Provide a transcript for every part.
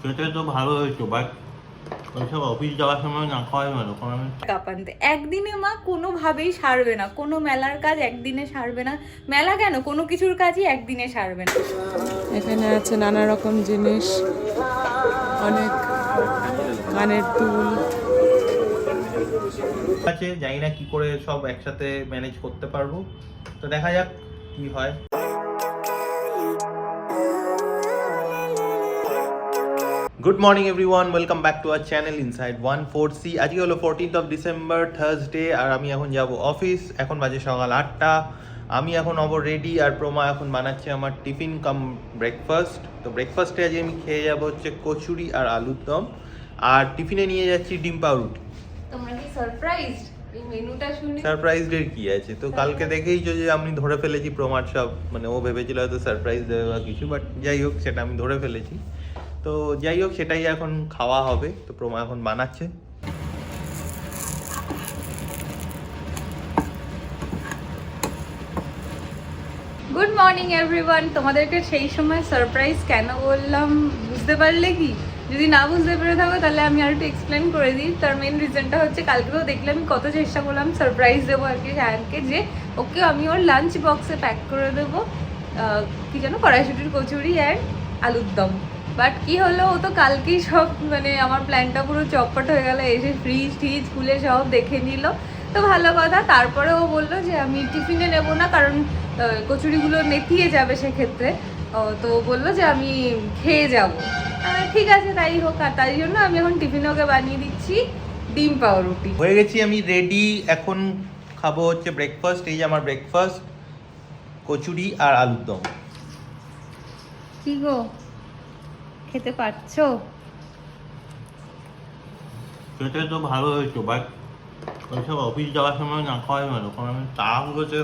খেতে তো ভালো হয়েছে, বাট ওইসব অফিস যাওয়ার সময় না খাওয়াই ভালো, কারণ আমি কাপান্তে একদিনে মা কোনোভাবেই সারবে না, কোনো মেলার কাজ একদিনে সারবে না। মেলা কেন, কোনো কিছুর কাজই একদিনে সারবে না। এখানে আছে নানা রকম জিনিস, অনেক কানের দুল। আছে, জানি না কি করে সব একসাথে ম্যানেজ করতে পারবো, তো দেখা যাক কি হয়। Good morning everyone, welcome back to our channel inside 14C। আজকে হলো 14th অফ ডিসেম্বর, থার্সডে, আর আমি এখন যাব অফিস। এখন বাজে সকাল 8টা। আমি এখন হব রেডি, আর প্রমা এখন বানাচ্ছে আমার টিফিন কাম ব্রেকফাস্ট। তো ব্রেকফাস্টে আজকে আমি খেয়ে যাব হচ্ছে কচুরি আর আলুর দম, আর টিফিনে নিয়ে যাচ্ছি ডিম পাউরুটি। তোমরা কি সারপ্রাইজড এই মেনুটা শুনে? সারপ্রাইজড এর কি আছে, তো কালকে দেখেই যে আমি ধরে ফেলেছি প্রমার সব, মানে ও ভেবেছিল হয়তো সারপ্রাইজ দেবে বা কিছু, বাট যাই হোক সেটা আমি ধরে ফেলেছি। তো যাই হোক, সেটাই এখন খাওয়া হবে। তো প্রমা এখন বানাচ্ছে। Good morning everyone. তোমাদেরকে সেই সময় সারপ্রাইজ কেন বললাম বুঝতে পারলে কি? যদি না বুঝতে পেরে থাকো তাহলে আমি আর একটু এক্সপ্লেন করে দিই। তার মেন রিজনটা হচ্ছে, কালকে তো দেখলে আমি কত চেষ্টা করলাম সারপ্রাইজ দেবো আর কি সায়ানকে, যে ওকে আমি ওর লাঞ্চ বক্সে প্যাক করে দেবো কি যেন কড়াইশুটির কচুরি অ্যান্ড আলুর দম। বাট কি হলো, ও তো কালকেই সব মানে আমার প্ল্যানটা পুরো চটপট হয়ে গেল, এসে ফ্রিজ টিজ খুলে সব দেখে নিল। তো ভালো কথা। তারপরে ও বললো যে আমি টিফিনে নেবো না, কারণ কচুরিগুলো নেতিয়ে যাবে সেক্ষেত্রে। তো বললো যে আমি খেয়ে যাব। ঠিক আছে, তাই হোক। আর তাই জন্য আমি এখন টিফিনে ওকে বানিয়ে দিচ্ছি ডিম পাউরুটি। হয়ে গেছি আমি রেডি, এখন খাবো হচ্ছে ব্রেকফাস্ট। এই যে আমার ব্রেকফাস্ট, কচুরি আর আলুর দম। কি গো, খেতে পারছো? খেতে তো ভালো হয়েছে, বাট ওইসব অফিস যাওয়ার সময় না খাওয়াই ভালো, কারণ আমি তাহলে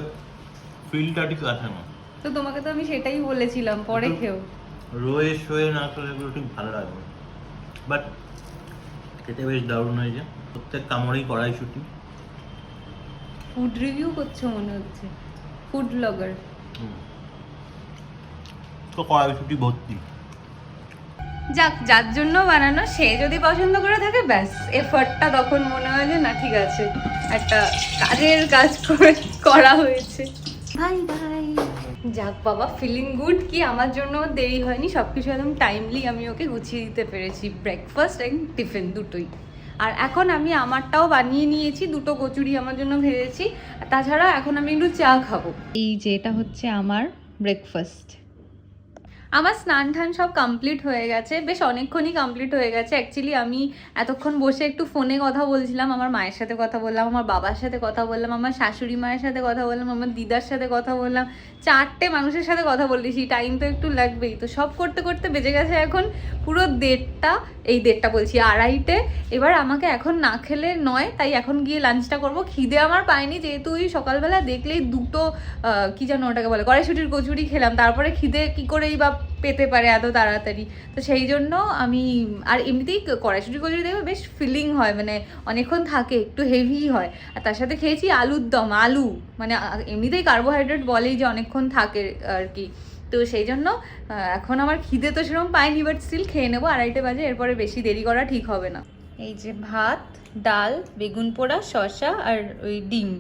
ফিলটা ঠিক আসে না। তো তোমাকে তো আমি সেটাই বলেছিলাম, পরে খেও। রোয়ে শোয়ে না খেলে এগুলো ঠিক ভালো লাগবে, বাট খেতে বেশ দারুণ হয়েছে। প্রত্যেক কামড়েই কড়াইশুটি। ফুড রিভিউ করছো মনে হচ্ছে, ফুড ব্লগার। তো কড়াইশুটি ভর্তি। যাক, যার জন্য বানানো সে যদি পছন্দ করে থাকে, ব্যাস এফর্টটা তখন মনে হয় যে না ঠিক আছে, একটা কাজের কাজ করে করা হয়েছে। ভাই ভাই, যাক বাবা, ফিলিং গুড কি আমার জন্য দেরি হয়নি, সবকিছু একদম টাইমলি আমি ওকে গুছিয়ে দিতে পেরেছি, ব্রেকফাস্ট এন্ড টিফিন দুটোই। আর এখন আমি আমারটাও বানিয়ে নিয়েছি, দুটো কচুরি আমার জন্য ভেজেছি। তাছাড়া এখন আমি একটু চা খাবো। এই যে এটা হচ্ছে আমার ব্রেকফাস্ট। আমার স্নান টান সব কমপ্লিট হয়ে গেছে, বেশ অনেকক্ষণই কমপ্লিট হয়ে গেছে। অ্যাকচুয়ালি আমি এতক্ষণ বসে একটু ফোনে কথা বলছিলাম, আমার মায়ের সাথে কথা বললাম, আমার বাবার সাথে কথা বললাম, আমার শাশুড়ি মায়ের সাথে কথা বললাম, আমার দিদার সাথে কথা বললাম, 4টে মানুষের সাথে কথা বলেছি। টাইম তো একটু লাগবেই। তো সব করতে করতে বেজে গেছে এখন পুরো 1:30, এই 1:30 বলছি 2:30। এবার আমাকে এখন না খেলে নয়, তাই এখন গিয়ে লাঞ্চটা করবো। খিদে আমার পাইনি, যেহেতু ওই সকালবেলা দেখলেই দুটো কি যেন ওটাকে বলে কড়াইশুটির কচুরি খেলাম, তারপরে খিদে কি করেই বা পেতে পারে এত তাড়াতাড়ি। তো সেই জন্য আমি, আর এমনিতেই কড়াইশুটি কচুরি দেখবে বেশ ফিলিং হয়, মানে অনেকক্ষণ থাকে, একটু হেভি হয়। আর তার সাথে খেয়েছি আলুর দম, আলু মানে এমনিতেই কার্বোহাইড্রেট বলেই যে অনেকক্ষণ থাকে আর কি। তো সেই জন্য এখন আমার খিদে তো সেরকম পাইনি, বাট স্টিল খেয়ে নেবো। 2:30 বাজে, এরপরে বেশি দেরি করা ঠিক হবে না। এই যে ভাত, ডাল, বেগুন পোড়া, শসা আর ওই ডিম।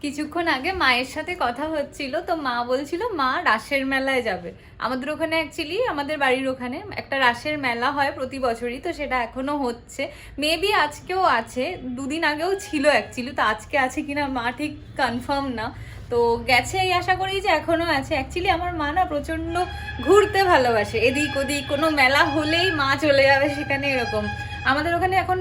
কিছুক্ষণ আগে মায়ের সাথে কথা হচ্ছিল, তো মা বলছিল মা রাসের মেলায় যাবে। আমাদের ওখানে অ্যাকচুয়ালি আমাদের বাড়ির ওখানে একটা রাসের মেলা হয় প্রতি বছরই, তো সেটা এখনো হচ্ছে। মেবি আজকেও আছে, 2 দিন আগেও ছিল অ্যাকচুয়ালি, তো আজকে আছে কিনা মা ঠিক কনফার্ম না। তো গেছে এই আশা করি যে এখনো আছে। অ্যাকচুয়ালি আমার মা না প্রচণ্ড ঘুরতে ভালোবাসে, এদিক ওদিক, কোনো মেলা হলেই মা চলে যাবে সেখানে, এরকম। আমাদের ওখানে এখন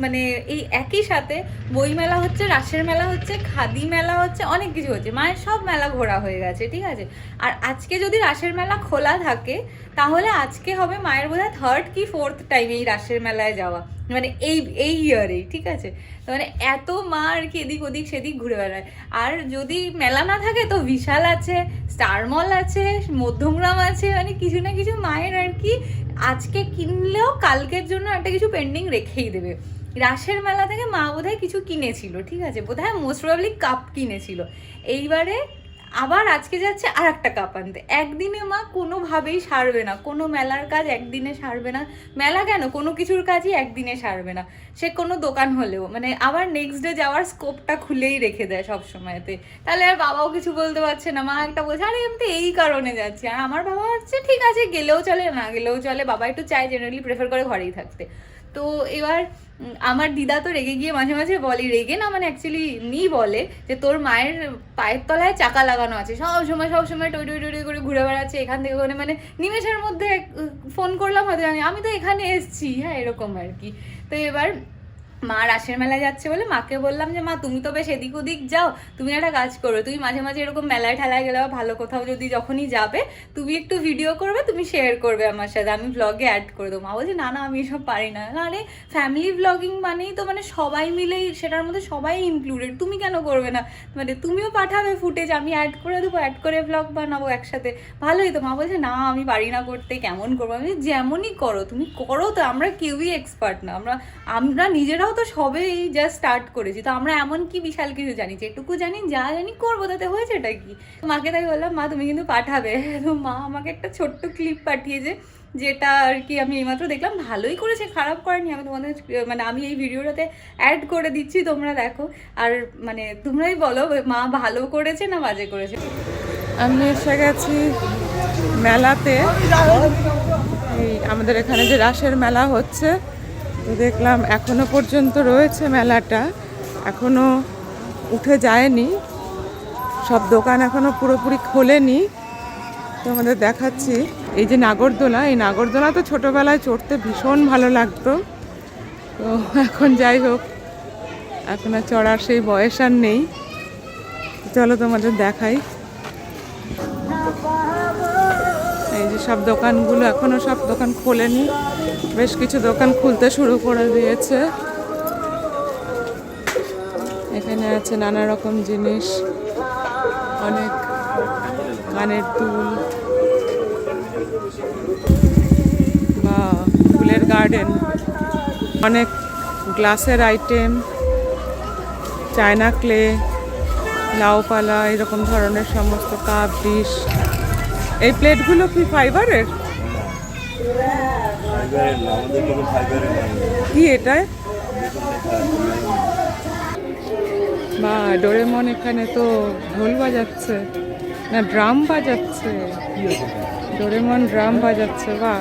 মানে এই একই সাথে বই মেলা হচ্ছে, রাসের মেলা হচ্ছে, খাদি মেলা হচ্ছে, অনেক কিছু হচ্ছে। মায়ের সব মেলা ঘোরা হয়ে গেছে, ঠিক আছে। আর আজকে যদি রাসের মেলা খোলা থাকে, তাহলে আজকে হবে মায়ের বোধহয় 3rd কি 4th টাইম এই রাসের মেলায় যাওয়া, মানে এই ইয়ারেই, ঠিক আছে। তো মানে এত মা আর কি এদিক ওদিক সেদিক ঘুরে বেড়ায়। আর যদি মেলা না থাকে তো বিশাল আছে, স্টার মল আছে, মধ্যমগ্রাম আছে, মানে কিছু না কিছু মায়ের আর কি আজকে কিনলেও কালকের জন্য একটা কিছু পেন্ডিং রেখেই দেবে। রাসের মেলা থেকে মা বোধহয় কিছু কিনেছিল, ঠিক আছে, বোধহয় মোস্ট প্রবাবলি কাপ কিনেছিল। এইবারে আবার আজকে যাচ্ছে আর একটা কাপ আনতে। একদিনে মা কোনোভাবেই সারবে না, কোনো মেলার কাজ একদিনে সারবে না। মেলা কেন, কোনো কিছুর কাজই একদিনে সারবে না, সে কোনো দোকান হলেও। মানে আবার নেক্সট ডে যাওয়ার স্কোপটা খুলেই রেখে দেয় সব সময়তে। তাহলে আর বাবাও কিছু বলতে পারছে না, মা একটা বলছে আরে আমি তো এই কারণে যাচ্ছি, আর আমার বাবা হচ্ছে ঠিক আছে গেলেও চলে না গেলেও চলে, বাবা একটু চায় জেনারেলি প্রেফার করে ঘরেই থাকতে। তো এবার আমার দিদা তো রেগে গিয়ে মাঝে মাঝে বলে, রেগে না মানে অ্যাকচুয়ালি এমনিই বলে যে তোর মায়ের পায়ের তলায় চাকা লাগানো আছে, সব সময় টই টই টই করে ঘুরে বেড়াচ্ছে এখান থেকে ওখানে, মানে নিমেষের মধ্যে ফোন করলাম হয়তো জানি আমি তো এখানে এসছি, হ্যাঁ এরকম আর কি। তো এবার মা রাসের মেলায় যাচ্ছে বলে মাকে বললাম যে মা তুমি তো বেশ এদিক ওদিক যাও, তুমি একটা কাজ করো, তুমি মাঝে মাঝে এরকম মেলায় ঠেলায় গেলে বা ভালো কোথাও যদি যখনই যাবে তুমি একটু ভিডিও করবে, তুমি শেয়ার করবে আমার সাথে, আমি ব্লগে অ্যাড করে দেবো। মা বলছে না না আমি এসব পারি না। আরে ফ্যামিলি ব্লগিং মানেই তো মানে সবাই মিলেই, সেটার মধ্যে সবাই ইনক্লুডেড, তুমি কেন করবে না, মানে তুমিও পাঠাবে ফুটেজ, আমি অ্যাড করে দেবো, অ্যাড করে ব্লগ বানাবো একসাথে, ভালোই তো। মা বলছে না আমি পারি না করতে, কেমন করবো। আমি যেমনই করো তুমি করো, তো আমরা কেউই এক্সপার্ট না, আমরা নিজেরাও তো সবে এই জাস্ট স্টার্ট করেছি, তো আমরা এমন কি বিশাল কিছু জানি, যেটুকু জানি যা জানি করবো, তাতে হয়েছে এটা কি। মাকে তাই বললাম মা তুমি কিন্তু পাঠাবে। তো মা আমাকে একটা ছোট্ট ক্লিপ পাঠিয়েছে, যেটা আর কি আমি এইমাত্র দেখলাম, ভালোই করেছে খারাপ করেনি। আমি তোমাদের মানে আমি এই ভিডিওটাতে অ্যাড করে দিচ্ছি, তোমরা দেখো, আর মানে তোমরাই বলো মা ভালো করেছে না বাজে করেছে। আমি এসে গেছি মেলাতে, এই আমাদের এখানে যে রাসের মেলা হচ্ছে, তো দেখলাম এখনো পর্যন্ত রয়েছে মেলাটা, এখনো উঠে যায়নি, সব দোকান এখনো পুরোপুরি খোলেনি। তো আমাদের দেখাচ্ছি এই যে নাগরদোলা, এই নাগরদোলা তো ছোটোবেলায় চড়তে ভীষণ ভালো লাগতো, তো এখন যাই হোক এখন আর চড়ার সেই বয়স আর নেই। চলো তোমাদের দেখাই, এই যে সব দোকানগুলো এখনো সব দোকান খোলেনি, বেশ কিছু দোকান খুলতে শুরু করে দিয়েছে। এখানে আছে নানা রকম জিনিস, অনেক কানের দুল বা ফুলের গার্ডেন, অনেক গ্লাসের আইটেম, চায়না ক্লে, লাউপালা, এরকম ধরনের সমস্ত কাপ ডিশ। এই প্লেটগুলো কি ফাইবারের? কি এটা? বা ডোরেমন এখানে তো ঢোল বাজাচ্ছে না ড্রাম বাজাচ্ছে, ডোরেমন ড্রাম বাজাচ্ছে, বা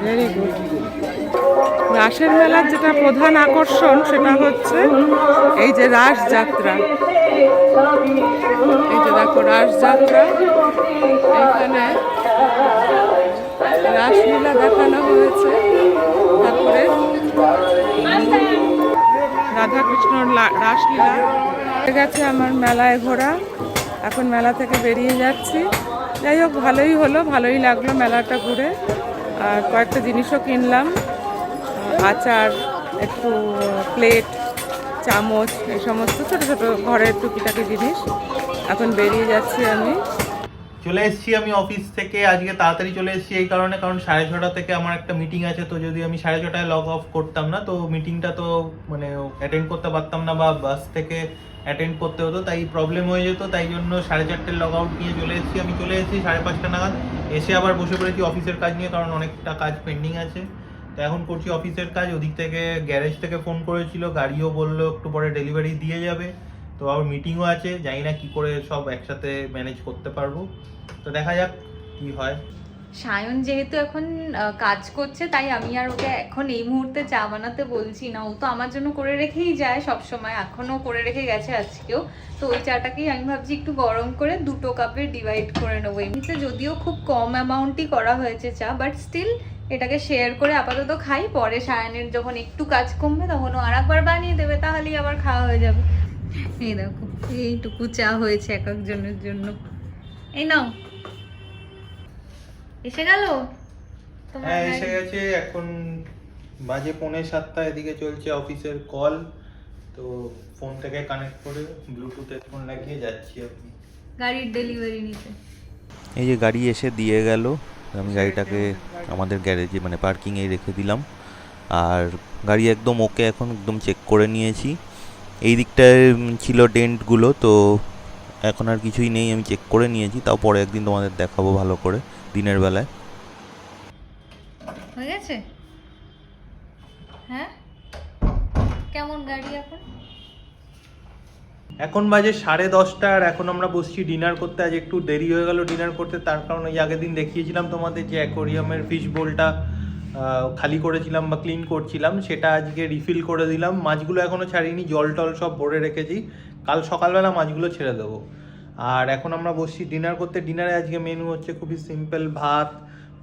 ভেরি গুড। রাসের মেলার যেটা প্রধান আকর্ষণ সেটা হচ্ছে এই যে রাস যাত্রা, এই যে দেখো রাস যাত্রা, এখানে রাসলীলা দেখানো হয়েছে, তারপরে রাধাকৃষ্ণর রাসলীলা হয়ে গেছে। আমার মেলায় ঘোরা, এখন মেলা থেকে বেরিয়ে যাচ্ছি। যাই হোক ভালোই হলো, ভালোই লাগলো মেলাটা ঘুরে, আর কয়েকটা জিনিসও কিনলাম, আচার, একটু প্লেট, চামচ, এই সমস্ত ছোটো ছোটো ঘরের টুকিটাকি জিনিস। এখন বেরিয়ে যাচ্ছি আমি। চলে এসেছি আমি অফিস থেকে, আজকে তাড়াতাড়ি চলে এসেছি এই কারণে, কারণ 6:30 থেকে আমার একটা মিটিং আছে, তো যদি আমি 6:30 লগ অফ করতাম না তো মিটিংটা তো মানে অ্যাটেন্ড করতে পারতাম না, বা বাস থেকে অ্যাটেন্ড করতে হতো, তাই প্রবলেম হয়ে যেত। তাই জন্য 4:30 লগ আউট নিয়ে চলে এসেছি। আমি চলে এসেছি 5:30 নাগাদ, এসে আবার বসে পড়েছি অফিসের কাজ নিয়ে, কারণ অনেকটা কাজ পেন্ডিং আছে। তো এখন করছি অফিসের কাজ। ওদিক থেকে গ্যারেজ থেকে ফোন করেছিল, গাড়িও বললো একটু পরে ডেলিভারি দিয়ে যাবে, তো আবার মিটিংও আছে, জানি না কি করে সব একসাথে ম্যানেজ করতে পারবো, তো দেখা যাক কি হয়। সায়ন যেহেতু এখন কাজ করছে, তাই আমি আর ওকে এখন এই মুহূর্তে চা বানাতে বলছি না, ও তো আমার জন্য করে রেখেই যায় সব সময়, এখনো করে রেখে গেছে আজকেও। তো ওই চাটাকেই আমি ভাবছি একটু গরম করে 2 কাপে ডিভাইড করে নেবো। এমনিতে যদিও খুব কম অ্যামাউন্টই করা হয়েছে চা, বাট স্টিল এটাকে শেয়ার করে আপাতত খাই, পরে সায়নের যখন একটু কাজ কমবে তখন ও আর একবার বানিয়ে দেবে, তাহলেই আবার খাওয়া হয়ে যাবে। এই দেখো এইটুকু চা হয়েছে এক একজনের জন্য। এই নাও, এসে গেল। হ্যাঁ এসে গেছে, এখন বাজে 6:45, এদিকে চলছে অফিসের কল, তো ফোন থেকে কানেক্ট করে ব্লুটুথ হেডফোন লাগিয়ে যাচ্ছি আপনি গাড়ির ডেলিভারি নিতে। এই যে গাড়ি এসে দিয়ে গেল, আমি গাড়িটাকে আমাদের গ্যারেজে মানে পার্কিংয়ে রেখে দিলাম, আর গাড়ি একদম ওকে, এখন একদম চেক করে নিয়েছি। এই দিকটায় ছিল ডেন্টগুলো, তো এখন আর কিছুই নেই, আমি চেক করে নিয়েছি, তাও পরে একদিন তোমাদের দেখাবো ভালো করে দিনের বেলায়। হয়ে গেছে? হ্যাঁ, কেমন গাড়ি এখন? এখন বাজে 10:30 আর এখন আমরা বসছি ডিনার করতে। আজ একটু দেরি হয়ে গেল ডিনার করতে, তার কারণ ওই আগের দিন দেখিয়েছিলাম তোমাদের যে অ্যাকোরিয়ামের ফিশ বোলটা খালি করেছিলাম বা ক্লিন করছিলাম, সেটা আজকে রিফিল করে দিলাম। মাছগুলো এখনও ছাড়িনি, জল টল সব ভরে রেখেছি, কাল সকালবেলা মাছগুলো ছেড়ে দেবো। আর এখন আমরা বসছি ডিনার করতে। ডিনারে আজকে মেনু হচ্ছে খুবই সিম্পল, ভাত,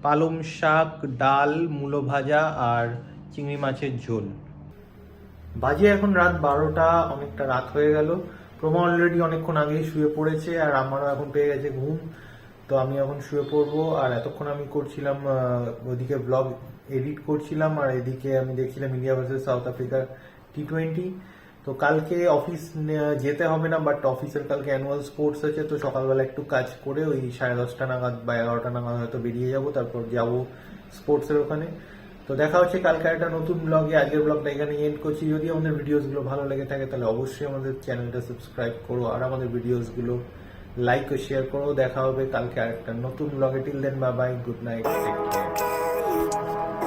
পালং শাক, ডাল, মূলো ভাজা আর চিংড়ি মাছের ঝোল। বাজে এখন রাত 12টা, অনেকটা রাত হয়ে গেল। প্রমা অলরেডি অনেকক্ষণ আগেই শুয়ে পড়েছে আর আমারও এখন পেয়ে গেছে ঘুম, তো আমি এখন শুয়ে পড়বো। আর এতক্ষণ আমি করছিলাম ওদিকে ব্লগ এডিট করছিলাম আর এদিকে আমি দেখছিলাম ইন্ডিয়া ভার্সেস সাউথ আফ্রিকার T20। তো কালকে অফিস যেতে হবে না, বাট অফিসের কালকে অ্যানুয়াল স্পোর্টস আছে, তো সকালবেলা একটু কাজ করে ওই 10:30 নাগাদ বা 11টা নাগাদ হয়তো বেরিয়ে যাব, তারপর যাব স্পোর্টসের ওখানে। তো দেখা হচ্ছে কালকে একটা নতুন ব্লগে। আজকের ব্লগটা এখানে এন্ড করছি। যদি আমাদের ভিডিওসগুলো ভালো লেগে থাকে তাহলে অবশ্যই আমাদের চ্যানেলটা সাবস্ক্রাইব করো আর আমাদের ভিডিওসগুলো লাইক ও শেয়ার করো। দেখা হবে কালকে আরেকটা নতুন ব্লগে। Till then, bye bye, good night, take care.